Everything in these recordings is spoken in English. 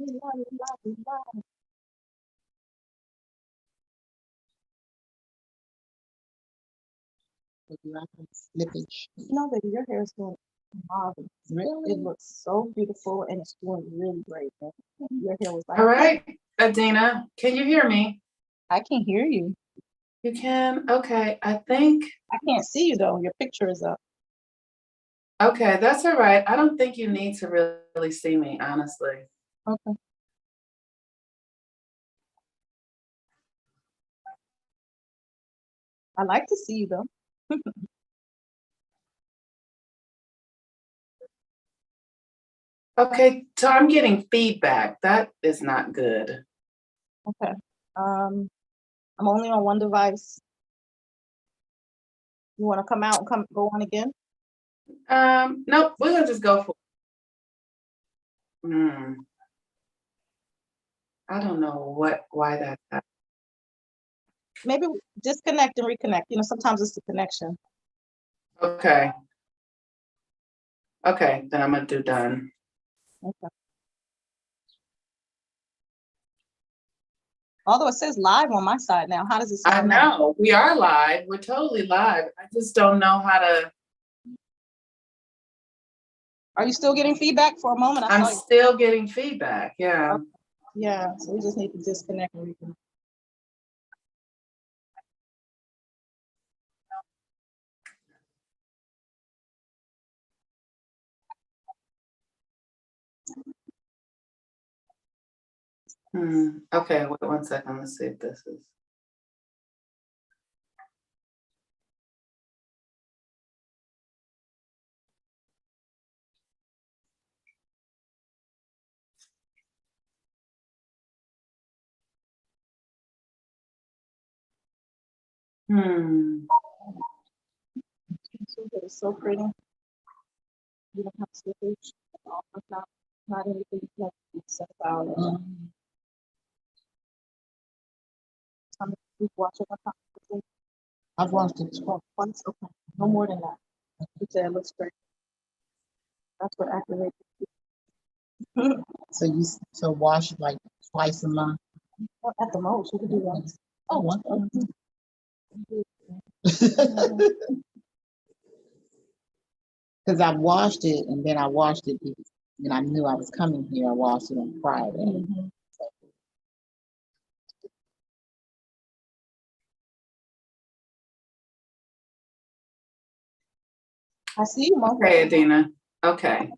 You like some slippage? No, baby, your hair is doing marvelous. Really? It looks so beautiful and it's doing really great. Your hair was like, All right, Adina, can you hear me? I can hear you. You can? Okay, I think, I can't see you though. Your picture is up. okay, that's all right. I don't think you need to really see me, honestly. Okay. I like to see you though. Okay, so I'm getting feedback. That is not good. Okay. I'm only on one device. You want to come out and go on again? Nope, we're gonna just go for I don't know why that. Maybe disconnect and reconnect. You know, sometimes it's the connection. Okay. Okay, then I'm gonna do done. Okay. Although it says live on my side now. How does it I sound now? know, we are live. We're totally live. I just don't know how to. Are you still getting feedback for a moment? I'm still getting feedback, yeah. Okay. Yeah, so we just need to disconnect and reconnect. Okay, wait 1 second. Let's see if this is. It's so pretty. You don't have slippage. It's not anything like except out. You've watched it. I've watched it twice. Once, okay. No more than that. You said it looks great. That's what activates it. So wash it like twice a month. Well, at the most, you could do once. Oh, one. Because I washed it and then I washed it and I knew I was coming here. I washed it on Friday. I see you, Mom. Okay, Adina. Okay.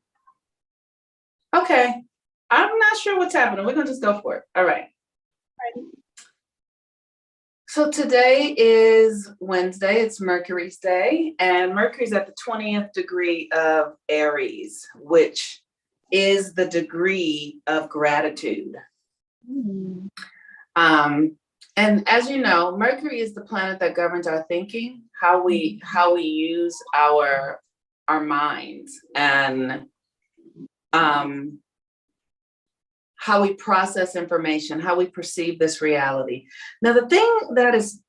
Okay. I'm not sure what's happening. We're gonna just go for it. All right. So today is Wednesday. It's Mercury's day, and Mercury's at the 20th degree of Aries, which is the degree of gratitude. And as you know, Mercury is the planet that governs our thinking, how we use our minds, and how we process information, how we perceive this reality. Now, the thing that is,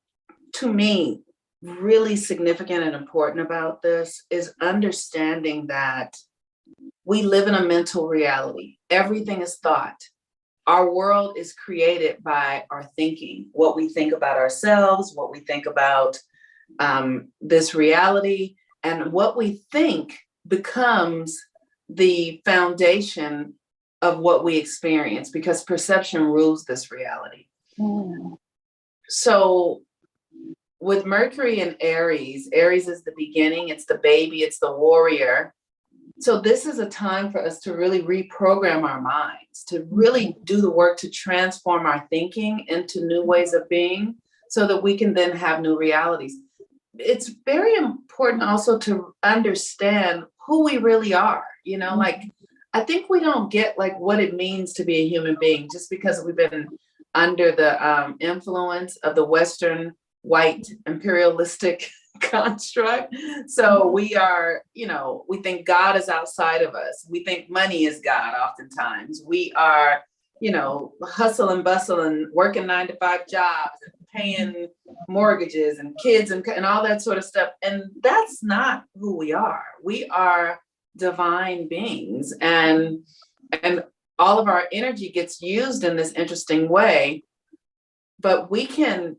to me, really significant and important about this is understanding that we live in a mental reality. Everything is thought. Our world is created by our thinking, what we think about ourselves, what we think about this reality, and what we think becomes the foundation of what we experience, because perception rules this reality. So with Mercury and Aries, Aries is the beginning, it's the baby, it's the warrior. So this is a time for us to really reprogram our minds, to really do the work to transform our thinking into new ways of being, so that we can then have new realities. It's very important also to understand who we really are, you know, like, I think we don't get like what it means to be a human being just because we've been under the influence of the Western white imperialistic construct. So we are, you know, we think God is outside of us. We think money is God oftentimes. We are, you know, hustle and bustle and working 9-to-5 jobs and paying mortgages and kids and all that sort of stuff. And that's not who we are. We are divine beings, and all of our energy gets used in this interesting way, but we can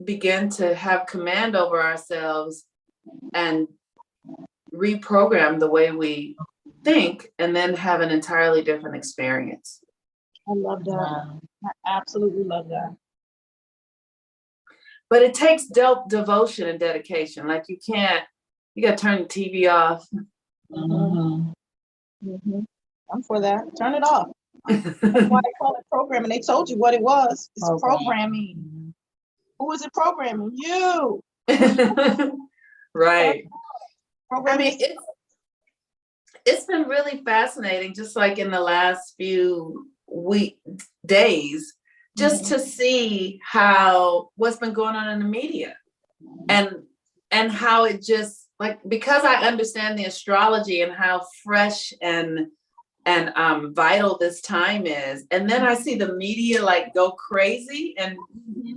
begin to have command over ourselves and reprogram the way we think, and then have an entirely different experience. I love that. Wow. I absolutely love that. But it takes devotion and dedication. Like you got to turn the TV off. Mhm. I'm for that. Turn it off. That's why they call it programming. They told you what it was. It's programming. Who is it programming? You. Right. I Programming. mean, it's been really fascinating, just like in the last few days, just to see what's been going on in the media, and how it just, like, because I understand the astrology and how fresh and vital this time is, and then I see the media like go crazy and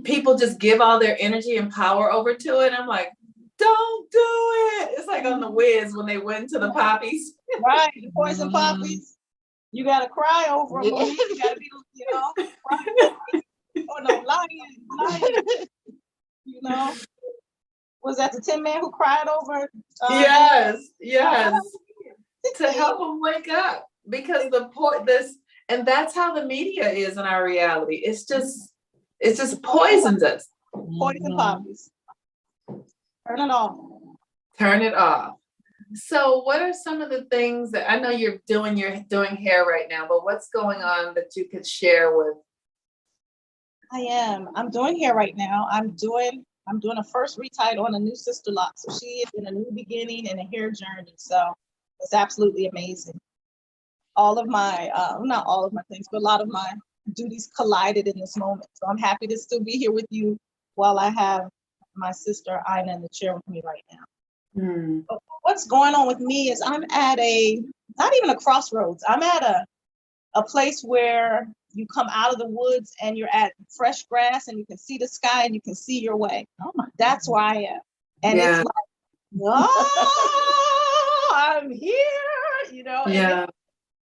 people just give all their energy and power over to it. I'm like, don't do it. It's like on the Wiz when they went to the poppies. Right, the poison poppies. You gotta cry over them. You gotta be, cry. Oh no, lion. Was that the Tin Man who cried over? Yes. To help them wake up, because and that's how the media is in our reality. It's just poisons us. Poison poppies. Turn it off. Turn it off. So what are some of the things that, I know you're doing hair right now, but what's going on that you could share with? I'm doing hair right now. I'm doing a first retide on a new sister lock. So she is in a new beginning and a hair journey. So it's absolutely amazing. All of my, not all of my things, but a lot of my duties collided in this moment. So I'm happy to still be here with you while I have my sister Ina in the chair with me right now. But what's going on with me is I'm at not even a crossroads. I'm at a place where you come out of the woods and you're at fresh grass and you can see the sky and you can see your way. That's where I am. And it's like, oh, I'm here, and it's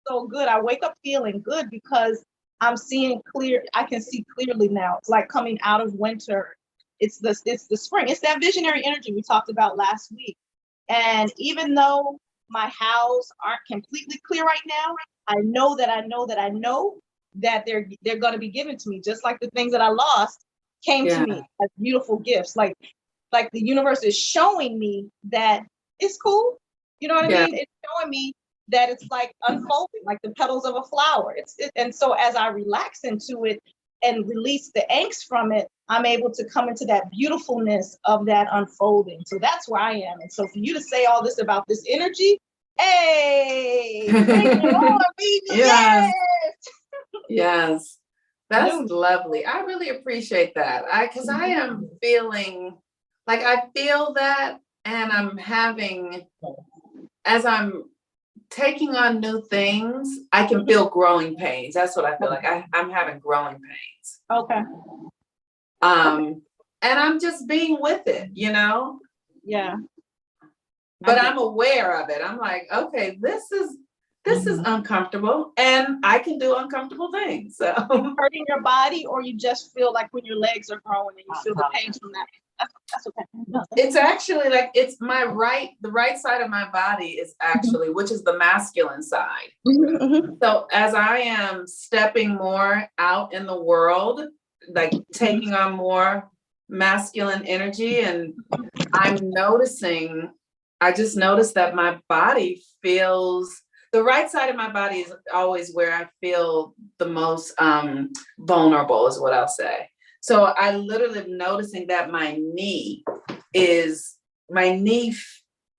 so good. I wake up feeling good because I'm seeing clear. I can see clearly now. It's like coming out of winter. It's the spring. It's that visionary energy we talked about last week. And even though my hows aren't completely clear right now, I know that they're going to be given to me, just like the things that I lost came to me as beautiful gifts. Like the universe is showing me that it's cool. You know what I mean? It's showing me that it's like unfolding, like the petals of a flower. And so as I relax into it and release the angst from it, I'm able to come into that beautifulness of that unfolding. So that's where I am. And so for you to say all this about this energy, hey, bring it on, baby. Yes. That's lovely. I really appreciate that. Because I am feeling like I feel that, and I'm having, as I'm taking on new things, I can feel growing pains. That's what I feel like. I'm having growing pains. Okay. And I'm just being with it, Yeah. But I'm aware of it. I'm like, okay, this is uncomfortable, and I can do uncomfortable things. So hurting your body, or you just feel like when your legs are growing and you feel the pain from that. That's okay. No, it's actually like the right side of my body is actually, which is the masculine side. So as I am stepping more out in the world, like taking on more masculine energy, and I just noticed that my body feels, the right side of my body is always where I feel the most vulnerable, is what I'll say. So I literally am noticing that my knee,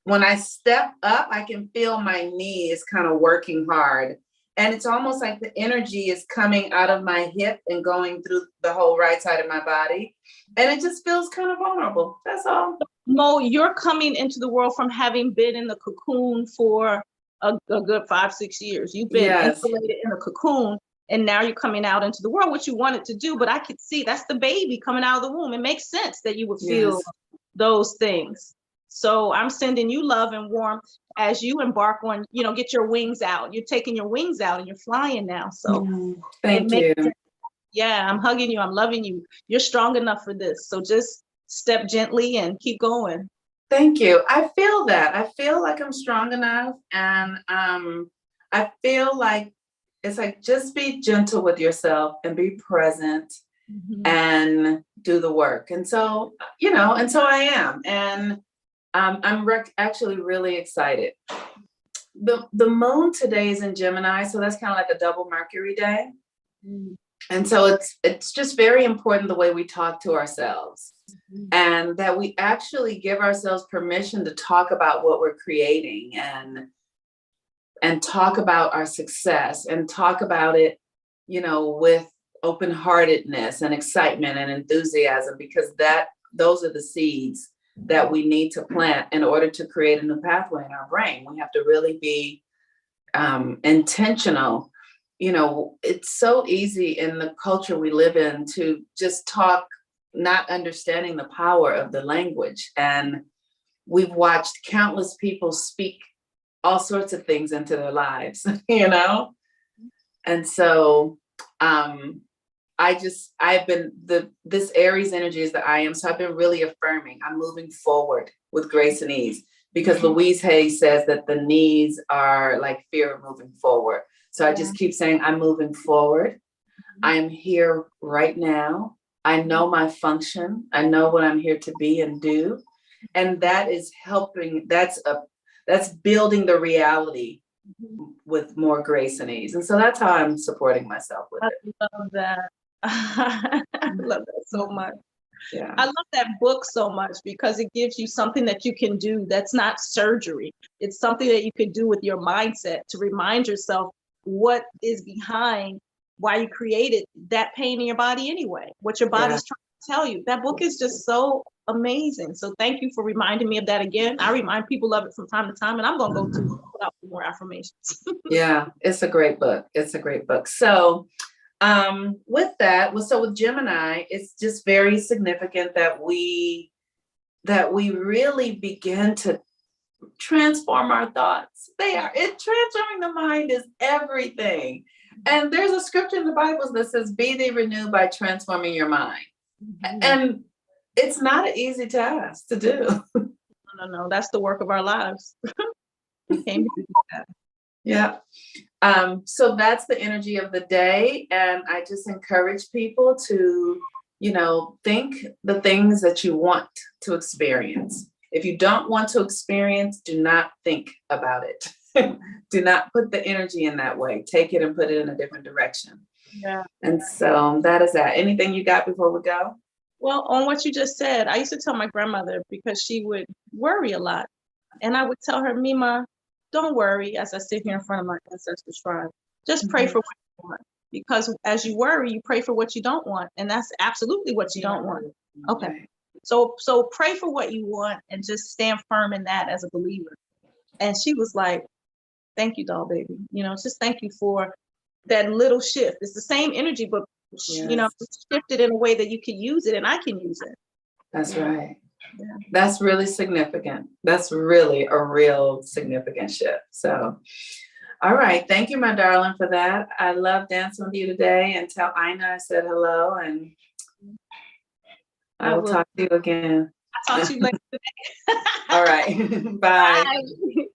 when I step up, I can feel my knee is kind of working hard. And it's almost like the energy is coming out of my hip and going through the whole right side of my body. And it just feels kind of vulnerable. That's all. Mo, you're coming into the world from having been in the cocoon for a good 5-6 years. You've been insulated in a cocoon, and now you're coming out into the world, which you wanted to do. But I could see that's the baby coming out of the womb. It makes sense that you would feel those things. So I'm sending you love and warmth. as you embark on, get your wings out. You're taking your wings out and you're flying now. So Thank you. yeah, I'm hugging you. I'm loving you. You're strong enough for this. So just step gently and keep going. Thank you. I feel that. I feel like I'm strong enough, and I feel like it's like just be gentle with yourself and be present and do the work. And so, and so I am, and I'm actually really excited. The moon today is in Gemini, so that's kind of like a double Mercury day. And so it's just very important the way we talk to ourselves, and that we actually give ourselves permission to talk about what we're creating, and talk about our success, and talk about it, with open-heartedness and excitement and enthusiasm, because those are the seeds that we need to plant in order to create a new pathway in our brain. We have to really be intentional. It's so easy in the culture we live in to just talk, not understanding the power of the language. And we've watched countless people speak all sorts of things into their lives, And so this Aries energy is that I am. So I've been really affirming, I'm moving forward with grace and ease, because Louise Hay says that the knees are like fear of moving forward. So I just keep saying, I'm moving forward. I am here right now. I know my function. I know what I'm here to be and do. And that is helping. That's building the reality with more grace and ease. And so that's how I'm supporting myself with it. I love that. I love that so much. Yeah. I love that book so much because it gives you something that you can do that's not surgery. It's something that you can do with your mindset to remind yourself what is behind why you created that pain in your body anyway, what your body's trying to tell you. That book is just so amazing. So thank you for reminding me of that again. I remind people of it from time to time, and I'm going to go to put out more affirmations. Yeah, it's a great book. It's a great book. So with Gemini, it's just very significant that we really begin to transform our thoughts. Transforming the mind is everything. And there's a scripture in the Bible that says, be thee renewed by transforming your mind. And it's not an easy task to do. No, that's the work of our lives. We came to do that. Yeah. So that's the energy of the day. And I just encourage people to, think the things that you want to experience. If you don't want to experience, do not think about it. Do not put the energy in that way. Take it and put it in a different direction. Yeah. And so that is that. Anything you got before we go? Well, on what you just said, I used to tell my grandmother because she would worry a lot. And I would tell her, Mima, don't worry, as I sit here in front of my ancestor shrine. Just pray for what you want. Because as you worry, you pray for what you don't want. And that's absolutely what you don't want. Okay. So pray for what you want and just stand firm in that as a believer. And she was like, thank you, doll baby. Just thank you for that little shift. It's the same energy, but shifted in a way that you can use it and I can use it. That's right. Yeah. That's really significant. That's really a real significant shift. So, all right. Thank you, my darling, for that. I love dancing with you today, and tell Ina I said hello, and I will talk to you again. I'll talk to you later today. All right. Bye. Bye.